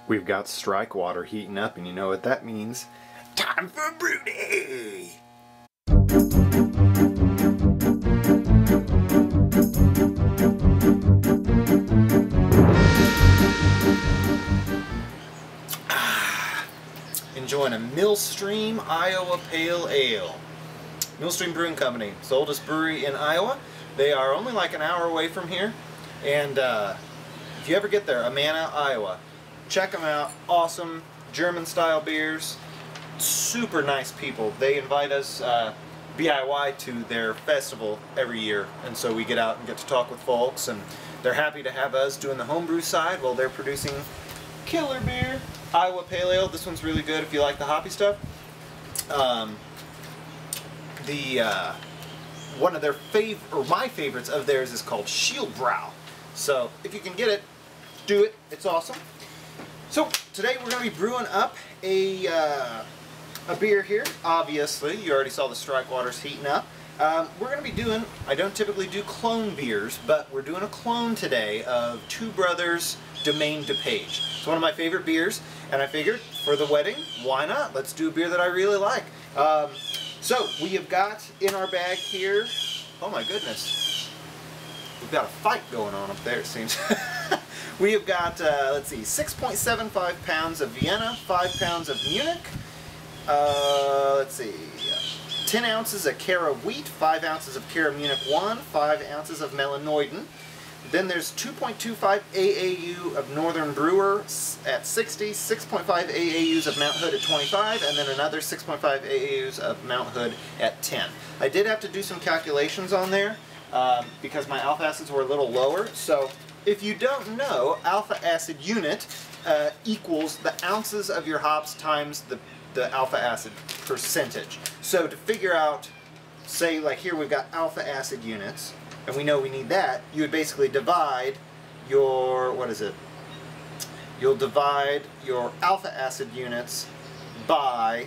We've got strike water heating up, and you know what that means. Time for brew day! Enjoying a Millstream Iowa Pale Ale. Millstream Brewing Company, it's the oldest brewery in Iowa. They are only like an hour away from here, and if you ever get there, Amana, Iowa, check them out. Awesome German-style beers. Super nice people. They invite us DIY to their festival every year, and so we get out and get to talk with folks, and they're happy to have us doing the homebrew side while they're producing killer beer. Iowa Pale Ale. This one's really good if you like the hoppy stuff. One of their my favorites of theirs is called Shield Brow. So if you can get it, do it. It's awesome. So today we're going to be brewing up a beer here. Obviously, you already saw the strike waters heating up. We're going to be doing, I don't typically do clone beers, but we're doing a clone today of Two Brothers Domaine Dupage. It's one of my favorite beers, and I figured for the wedding, why not? Let's do a beer that I really like. So we have got in our bag here, oh my goodness, we've got a fight going on up there, it seems. We have got, let's see, 6.75 pounds of Vienna, 5 pounds of Munich, let's see, 10 ounces of Cara wheat, 5 ounces of Cara Munich 1, 5 ounces of Melanoidin. Then there's 2.25 AAU of Northern Brewer at 60, 6.5 AAUs of Mount Hood at 25, and then another 6.5 AAUs of Mount Hood at 10. I did have to do some calculations on there because my alpha acids were a little lower. So if you don't know, alpha acid unit equals the ounces of your hops times the alpha acid percentage. So to figure out, say like here we've got alpha acid units, and we know we need that, you would basically divide your, what is it? You'll divide your alpha acid units by,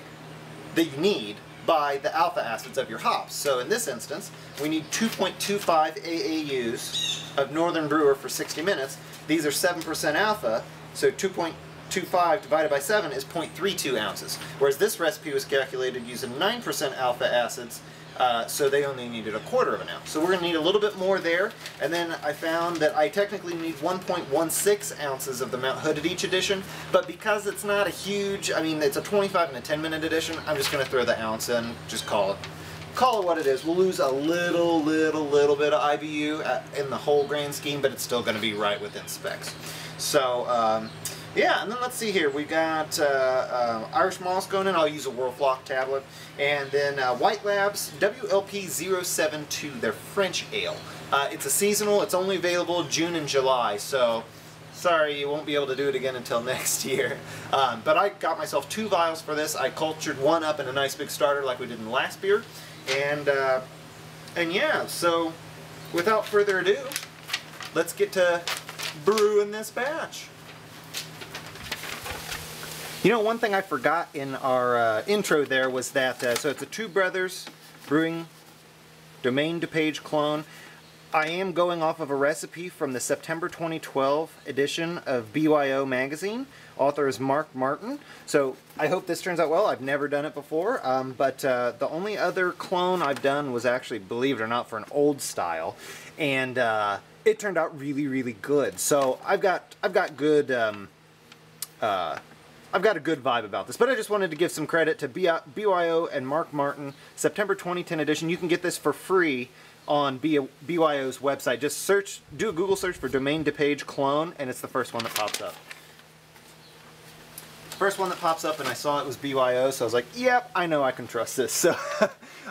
that you need, by the alpha acids of your hops. So in this instance, we need 2.25 AAUs of Northern Brewer for 60 minutes. These are 7% alpha, so 2.25 divided by 7 is 0.32 ounces. Whereas this recipe was calculated using 9% alpha acids, so they only needed 1/4 of an ounce. So we're going to need a little bit more there, and then I found that I technically need 1.16 ounces of the Mount Hood at each edition, but because it's not a huge, I mean it's a 25 and a 10-minute edition, I'm just going to throw the ounce in, just call it what it is. We'll lose a little bit of IBU in the whole grand scheme, but it's still going to be right within specs. So yeah, and then let's see here. We got Irish Moss going in. I'll use a Whirlflock tablet. And then White Labs WLP 072, their French ale. It's a seasonal. It's only available June and July. So, sorry, you won't be able to do it again until next year. But I got myself 2 vials for this. I cultured one up in a nice big starter like we did in the last beer. And yeah, so without further ado, let's get to brewing this batch. You know, one thing I forgot in our intro there was that, so it's a Two Brothers Brewing Domaine Dupage clone. I am going off of a recipe from the September 2012 edition of BYO magazine. Author is Mark Martin. So I hope this turns out well. I've never done it before, but the only other clone I've done was actually, believe it or not, for an old style, and it turned out really good. So I've got good. I've got a good vibe about this, but I just wanted to give some credit to BYO and Mark Martin, September 2010 edition. You can get this for free on BYO's website. Just do a Google search for Domaine Dupage clone, and it's the first one that pops up. First one that pops up, and I saw it was BYO, so I was like, yep, I know I can trust this. So,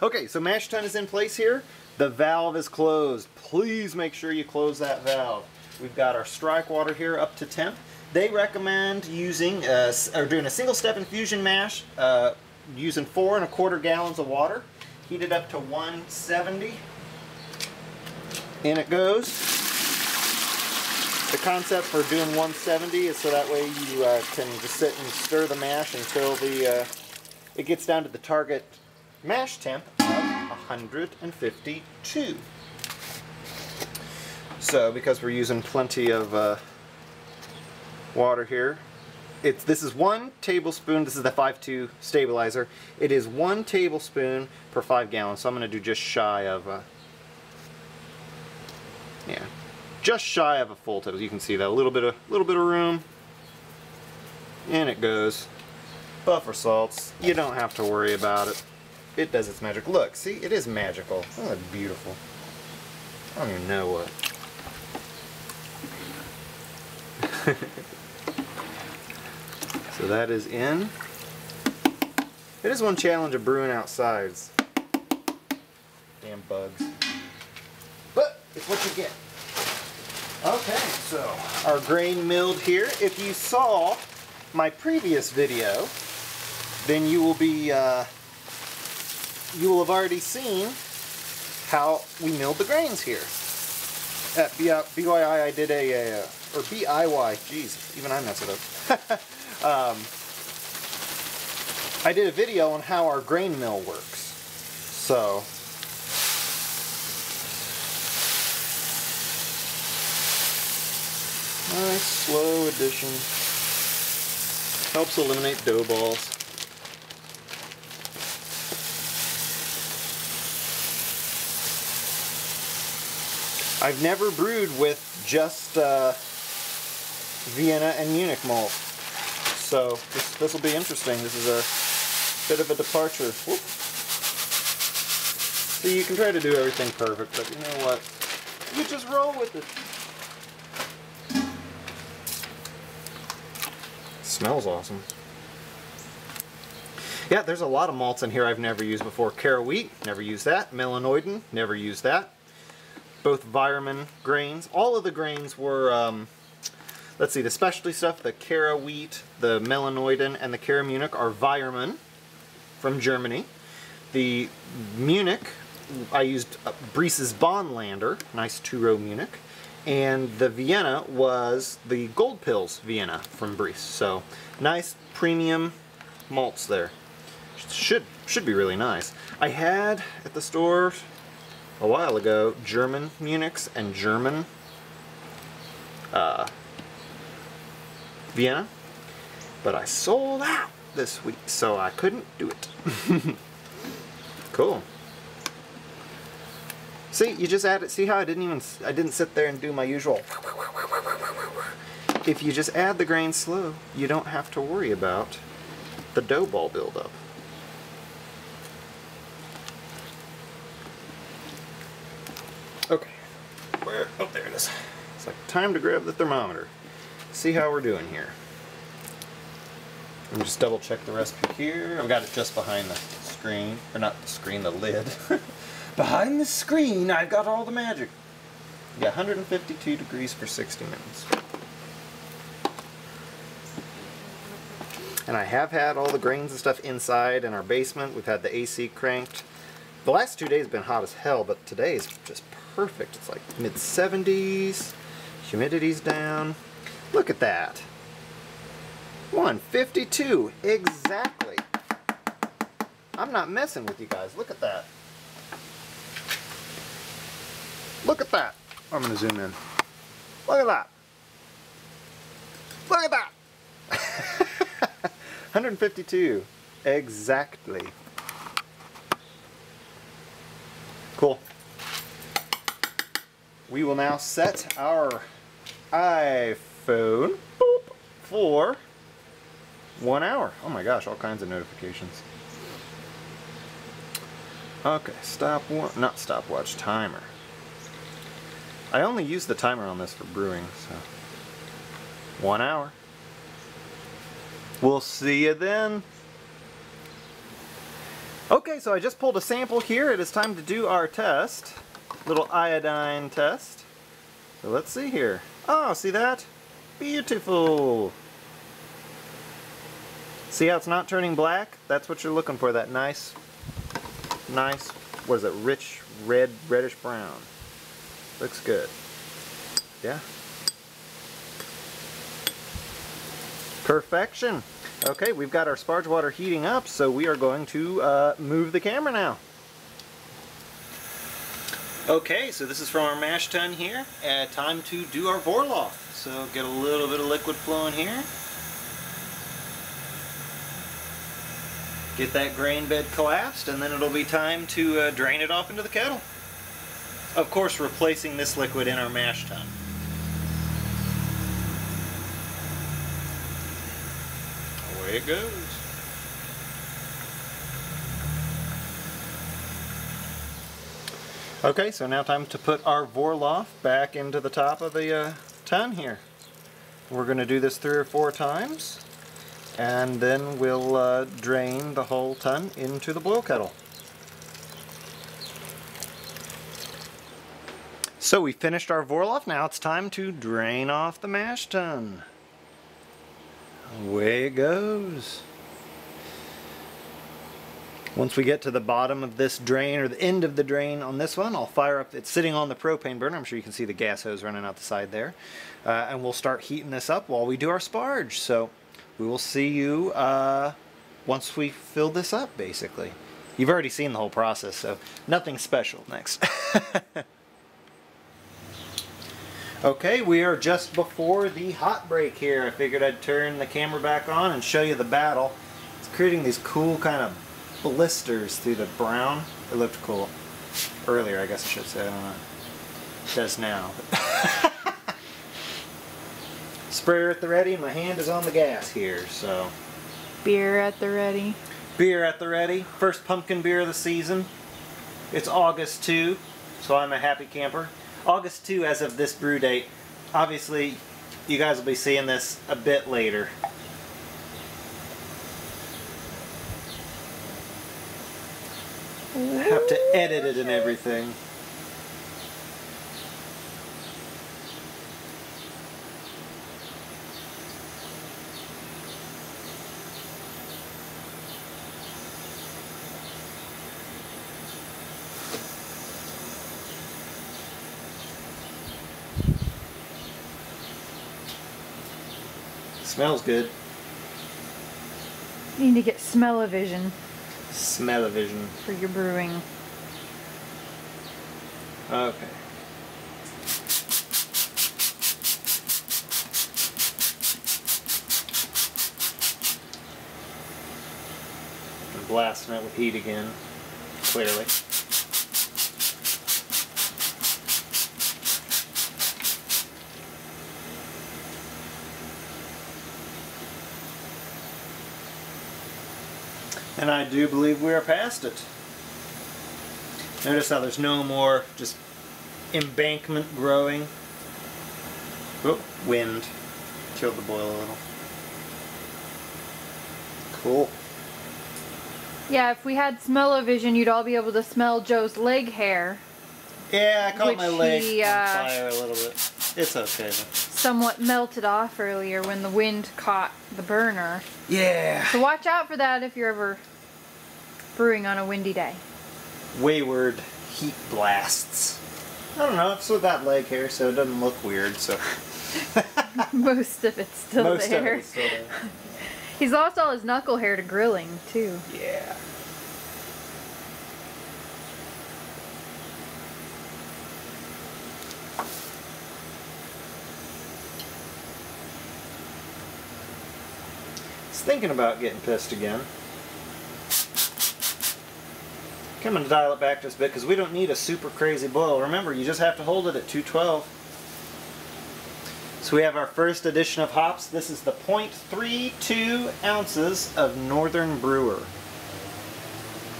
okay, so mash tun is in place here. The valve is closed. Please make sure you close that valve. We've got our strike water here up to temp. They recommend using or doing a single-step infusion mash using 4 1/4 gallons of water. Heat it up to 170. In it goes. The concept for doing 170 is so that way you can just sit and stir the mash until it gets down to the target mash temp of 152. So because we're using plenty of water here, this is 1 tablespoon. This is the 5-2 stabilizer. It is 1 tablespoon per 5 gallons. So I'm going to do just shy of just shy of a full tablespoon. You can see that, a little bit of room, and it goes. Buffer salts, you don't have to worry about it. It does its magic. Look, see, it is magical. Oh, that's beautiful. I don't even know what. So that is in. It is one challenge of brewing outside. Damn bugs. But it's what you get. Okay, so our grain milled here. If you saw my previous video, then you will be you will have already seen how we milled the grains here. At BYI I did or BIY, jeez, even I mess it up. I did a video on how our grain mill works. So nice slow addition. Helps eliminate dough balls. I've never brewed with just Vienna and Munich malt, so this will be interesting. This is a bit of a departure. Whoop. See, you can try to do everything perfect, but you know what? You just roll with it. Smells awesome. Yeah, there's a lot of malts in here I've never used before. Cara wheat, never used that. Melanoidin, never used that. Both Weyermann grains. All of the grains were, let's see, the specialty stuff, the Cara wheat, the Melanoidin, and the Cara Munich are Weyermann from Germany. The Munich, I used Briess's Bonlander, nice 2-row Munich. And the Vienna was the Gold Pills Vienna from Briess. So nice premium malts there. Should be really nice. I had at the store a while ago German Munichs and German Vienna, but I sold out this week, so I couldn't do it. Cool. See, you just add it. See how I didn't sit there and do my usual. If you just add the grain slow, you don't have to worry about the dough ball buildup. Okay, oh, there it is. It's like time to grab the thermometer. See how we're doing here. Let me just double check the recipe here. I've got it just behind the screen, or not the screen, the lid. Behind the screen, I've got all the magic. Yeah, 152 degrees for 60 minutes. And I have had all the grains and stuff inside in our basement. We've had the AC cranked. The last 2 days have been hot as hell, but today is just perfect. It's like mid-70s. Humidity's down. Look at that. 152, exactly. I'm not messing with you guys. Look at that. Look at that. I'm going to zoom in. Look at that. Look at that. 152. Exactly. Cool. We will now set our iPhone for 1 hour. Oh my gosh, all kinds of notifications. Okay, not stopwatch, timer. I only use the timer on this for brewing, so 1 hour. We'll see you then. Okay, so I just pulled a sample here. It is time to do our test. Little iodine test. So let's see here. Oh, see that? Beautiful. See how it's not turning black? That's what you're looking for, that nice, what is it, rich, red, reddish brown. Looks good. Yeah. Perfection. Okay, we've got our sparge water heating up, so we are going to move the camera now. Okay, so this is from our mash tun here. Time to do our Vorlauf. So get a little bit of liquid flowing here. get that grain bed collapsed, and then it'll be time to drain it off into the kettle. Of course, replacing this liquid in our mash tun. Away it goes. Okay, so now time to put our Vorloff back into the top of the tun here. We're going to do this 3 or 4 times, and then we'll drain the whole tun into the boil kettle. So we finished our Vorloff. Now it's time to drain off the mash tun. Away it goes. Once we get to the bottom of this drain, or the end of the drain on this one, I'll fire up, it's sitting on the propane burner, I'm sure you can see the gas hose running out the side there, and we'll start heating this up while we do our sparge. So we will see you once we fill this up, basically. You've already seen the whole process, so nothing special next. Okay, we are just before the hot break here. I figured I'd turn the camera back on and show you the battle. It's creating these cool kind of blisters through the brown. It looked cool earlier, I guess I should say. I don't know. It does now. Sprayer at the ready, and my hand is on the gas here, so. Beer at the ready. Beer at the ready. First pumpkin beer of the season. It's August 2, so I'm a happy camper. August 2 as of this brew date. Obviously, you guys will be seeing this a bit later. I have to edit it and everything. Smells good. You need to get smell-o-vision. Smell-o-vision. For your brewing. Okay. I'm blasting it with heat again, clearly. And I do believe we are past it. Notice how there's no more just embankment growing. Oh, wind killed the boil a little. Cool. Yeah, if we had smell-o-vision, you'd all be able to smell Joe's leg hair. Yeah, I caught my leg on fire a little bit. It's okay though. Somewhat melted off earlier when the wind caught the burner. Yeah. So watch out for that if you're ever brewing on a windy day. Wayward heat blasts. I don't know, it's with that leg hair, so it doesn't look weird, so. Most of it's still Most there. of it's still there. He's lost all his knuckle hair to grilling, too. Yeah. Thinking about getting pissed again. I'm going to dial it back just a bit because we don't need a super crazy boil. Remember, you just have to hold it at 212. So we have our first addition of hops. This is the 0.32 ounces of Northern Brewer.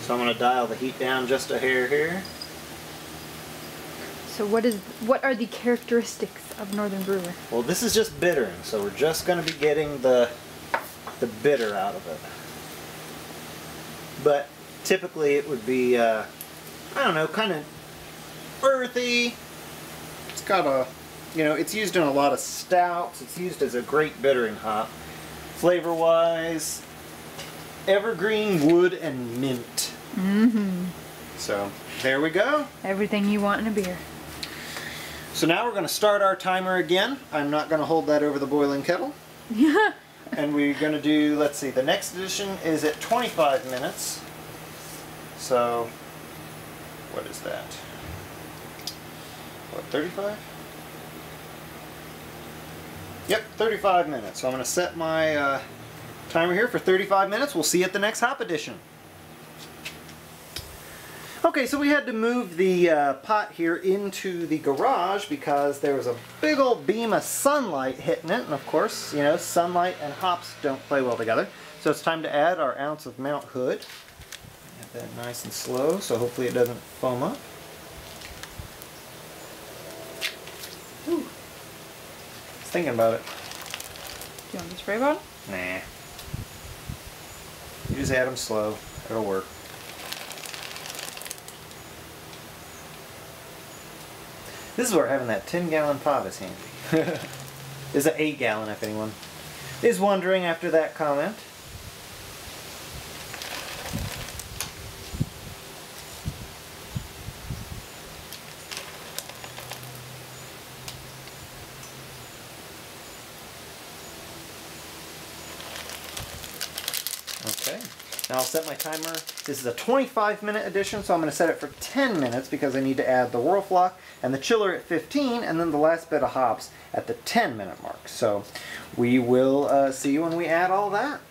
So I'm going to dial the heat down just a hair here. So what are the characteristics of Northern Brewer? Well, this is just bittering, so we're just going to be getting the bitter out of it. But typically it would be, I don't know, kind of earthy. It's got a, you know, it's used in a lot of stouts. It's used as a great bittering hop. Flavor-wise, evergreen, wood, and mint. Mm-hmm. So, there we go. Everything you want in a beer. So now we're going to start our timer again. I'm not going to hold that over the boiling kettle. Yeah. And we're going to do, let's see, the next edition is at 25 minutes. So, what is that? What, 35? Yep, 35 minutes. So I'm going to set my Timer here for 35 minutes. We'll see you at the next hop edition. Okay, so we had to move the pot here into the garage because there was a big old beam of sunlight hitting it, and of course, you know, sunlight and hops don't play well together. So it's time to add our ounce of Mount Hood. Get that nice and slow, so hopefully it doesn't foam up. Whew. I was thinking about it. Do you want the spray bottle? Nah. You just add them slow. It'll work. This is where having that 10-gallon pot is handy. It's an 8-gallon if anyone is wondering after that comment. Okay, now I'll set my timer. This is a 25-minute edition, so I'm going to set it for 10 minutes because I need to add the Whirlflock and the chiller at 15, and then the last bit of hops at the 10-minute mark. So we will see when we add all that.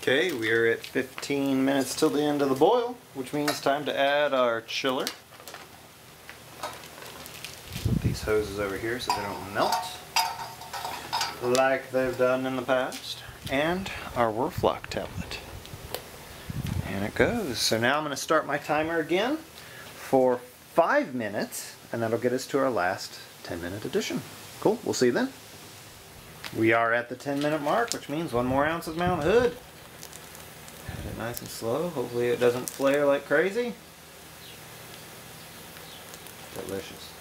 Okay, we are at 15 minutes till the end of the boil, which means time to add our chiller. Put these hoses over here so they don't melt like they've done in the past. And our Whirlflock tablet. And it goes. So now I'm going to start my timer again for 5 minutes, and that'll get us to our last 10-minute edition. Cool, we'll see you then. We are at the 10-minute mark, which means 1 more ounce of Mount Hood. Add it nice and slow. Hopefully it doesn't flare like crazy. Delicious.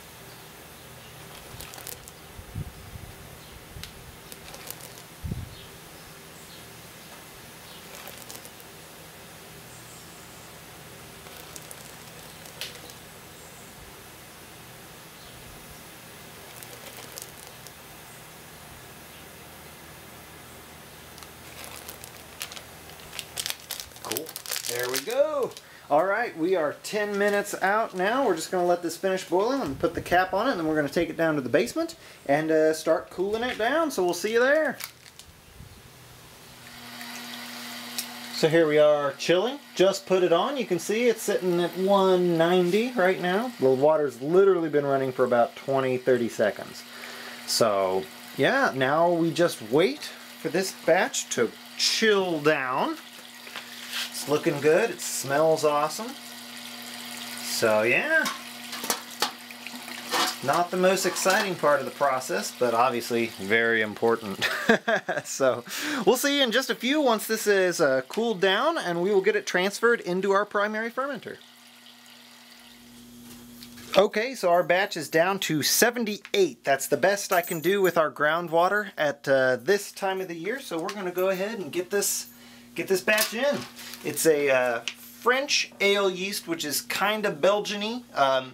Cool. There we go. Alright, we are 10 minutes out now. We're just going to let this finish boiling and put the cap on it, and then we're going to take it down to the basement and start cooling it down. So we'll see you there. So here we are chilling. Just put it on. You can see it's sitting at 190 right now. The water's literally been running for about 20-30 seconds. So yeah, now we just wait for this batch to chill down. It's looking good. It smells awesome. So yeah, not the most exciting part of the process, but obviously very important. So we'll see you in just a few once this is cooled down, and we will get it transferred into our primary fermenter. Okay, so our batch is down to 78. That's the best I can do with our groundwater at this time of the year. So we're going to go ahead and get this batch in. It's a French ale yeast, which is kind of Belgian-y.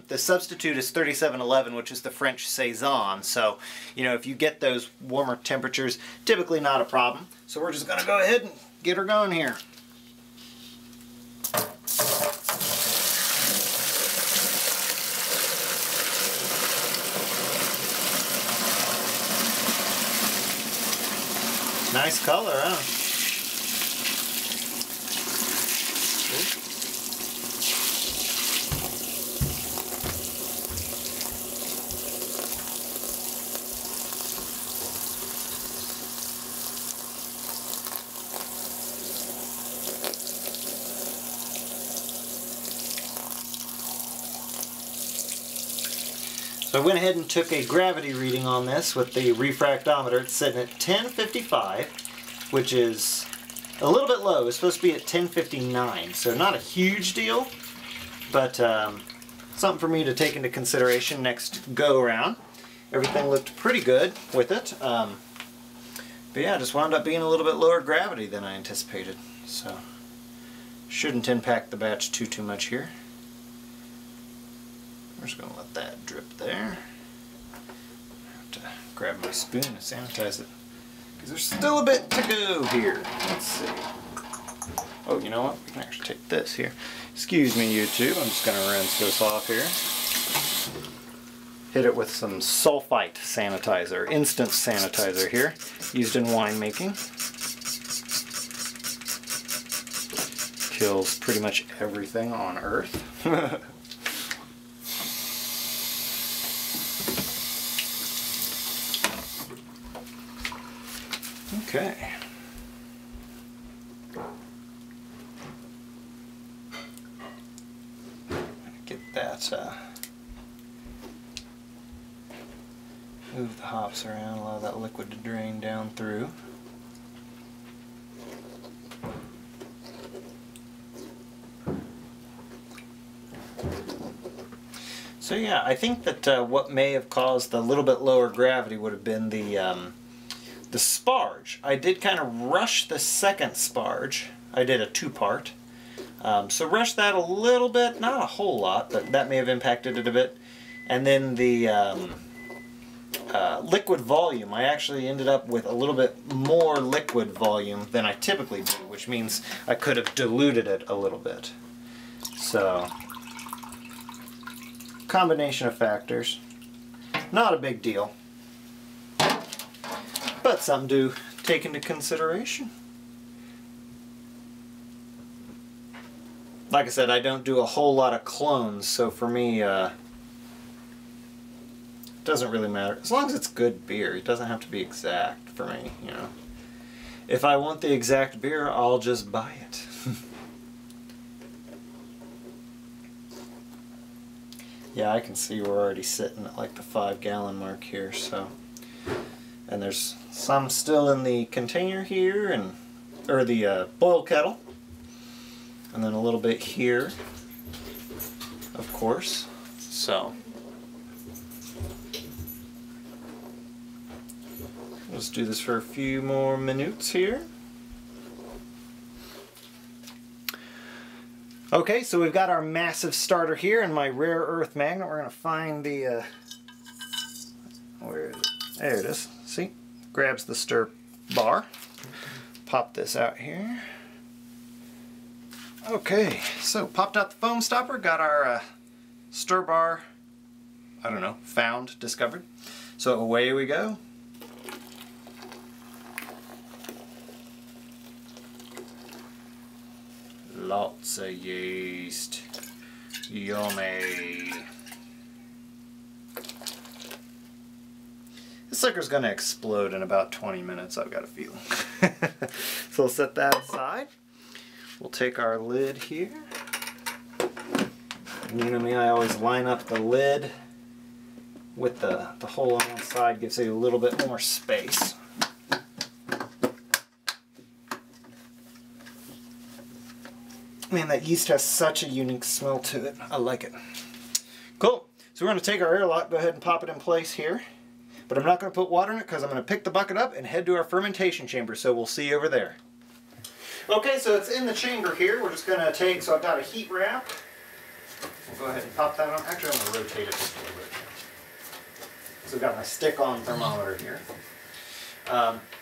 The substitute is 3711, which is the French Saison. So, you know, if you get those warmer temperatures, typically not a problem. So we're just going to go ahead and get her going here. Nice color, huh? So I went ahead and took a gravity reading on this with the refractometer. It's sitting at 1055, which is a little bit low. It's supposed to be at 1059, so not a huge deal, but something for me to take into consideration next go around. Everything looked pretty good with it, but yeah, it just wound up being a little bit lower gravity than I anticipated, so shouldn't impact the batch too much here. I'm just going to let that drip there. I have to grab my spoon and sanitize it, because there's still a bit to go here. Let's see. Oh, you know what? We can actually take this here. Excuse me, YouTube. I'm just going to rinse this off here. hit it with some sulfite sanitizer, instant sanitizer here, used in winemaking. Kills pretty much everything on Earth. Okay. Get that, move the hops around, allow that liquid to drain down through. So yeah, I think that what may have caused the little bit lower gravity would have been the sparge. I did kind of rush the second sparge. I did a two-part. So rush that a little bit, not a whole lot, but that may have impacted it a bit. And then the liquid volume, I actually ended up with a little bit more liquid volume than I typically do, which means I could have diluted it a little bit. So, combination of factors. Not a big deal, but something to take into consideration. Like I said, I don't do a whole lot of clones, so for me, it doesn't really matter. As long as it's good beer, it doesn't have to be exact for me, you know. If I want the exact beer, I'll just buy it. Yeah, I can see we're already sitting at like the 5-gallon mark here, so. And there's some still in the container here, or the boil kettle. And then a little bit here, of course. So. Let's do this for a few more minutes here. Okay, so we've got our massive starter here and my rare earth magnet. We're going to find the, where is it? There it is. See? Grabs the stir bar. Pop this out here. Okay, so popped out the foam stopper. Got our stir bar, I don't know, found, discovered. So away we go. Lots of yeast. Yummy. This sucker's gonna explode in about 20 minutes, I've got a feeling. So we'll set that aside. We'll take our lid here. And you know me, I always line up the lid with the hole on one side, gives you a little bit more space. Man, that yeast has such a unique smell to it. I like it. Cool. So we're going to take our airlock, go ahead and pop it in place here. But I'm not going to put water in it because I'm going to pick the bucket up and head to our fermentation chamber. So we'll see you over there. Okay, so it's in the chamber here. We're just going to take, so I've got a heat wrap. We'll go ahead and pop that on. Actually, I'm going to rotate it just a little bit. So I've got my stick-on thermometer here.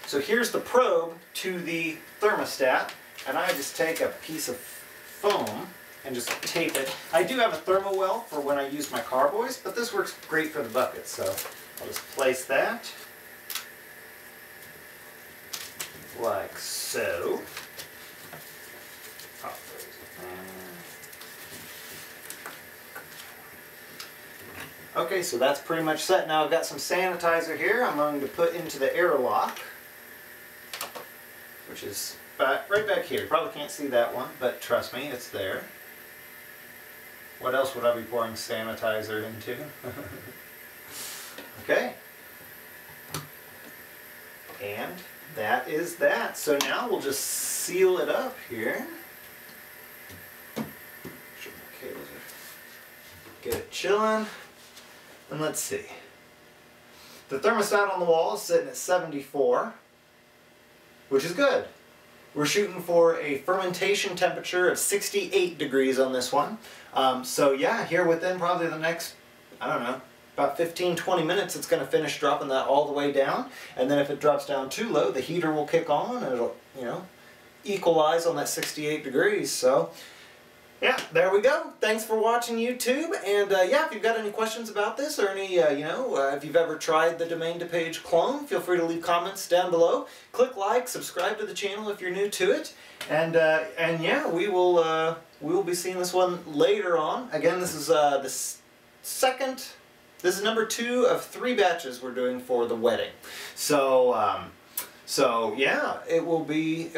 So here's the probe to the thermostat. And I just take a piece of foam and just tape it. I do have a thermal well for when I use my carboys, but this works great for the bucket, so I'll just place that like so. Pop those in there. Okay, so that's pretty much set. Now I've got some sanitizer here I'm going to put into the airlock, which is right back here. You probably can't see that one, but trust me, it's there. What else would I be pouring sanitizer into? Okay. And that is that. So now we'll just seal it up here. Get it chilling. And let's see. The thermostat on the wall is sitting at 74, which is good. We're shooting for a fermentation temperature of 68 degrees on this one. So yeah, here within probably the next, I don't know, about 15-20 minutes it's going to finish dropping that all the way down. And then if it drops down too low, the heater will kick on and it'll, you know, equalize on that 68 degrees. So Yeah, there we go. Thanks for watching YouTube. And yeah, if you've got any questions about this or any, if you've ever tried the Domaine Dupage clone, feel free to leave comments down below. Click like, subscribe to the channel if you're new to it. And yeah, we will be seeing this one later on. Again, this is this is number 2 of 3 batches we're doing for the wedding. So yeah, it'll be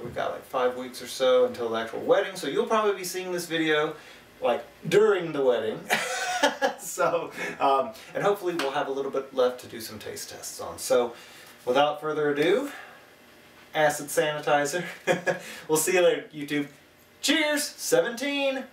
we've got like 5 weeks or so until the actual wedding, so you'll probably be seeing this video like during the wedding. So and hopefully we'll have a little bit left to do some taste tests on. So without further ado, acid sanitizer. We'll see you later, YouTube. Cheers! 17!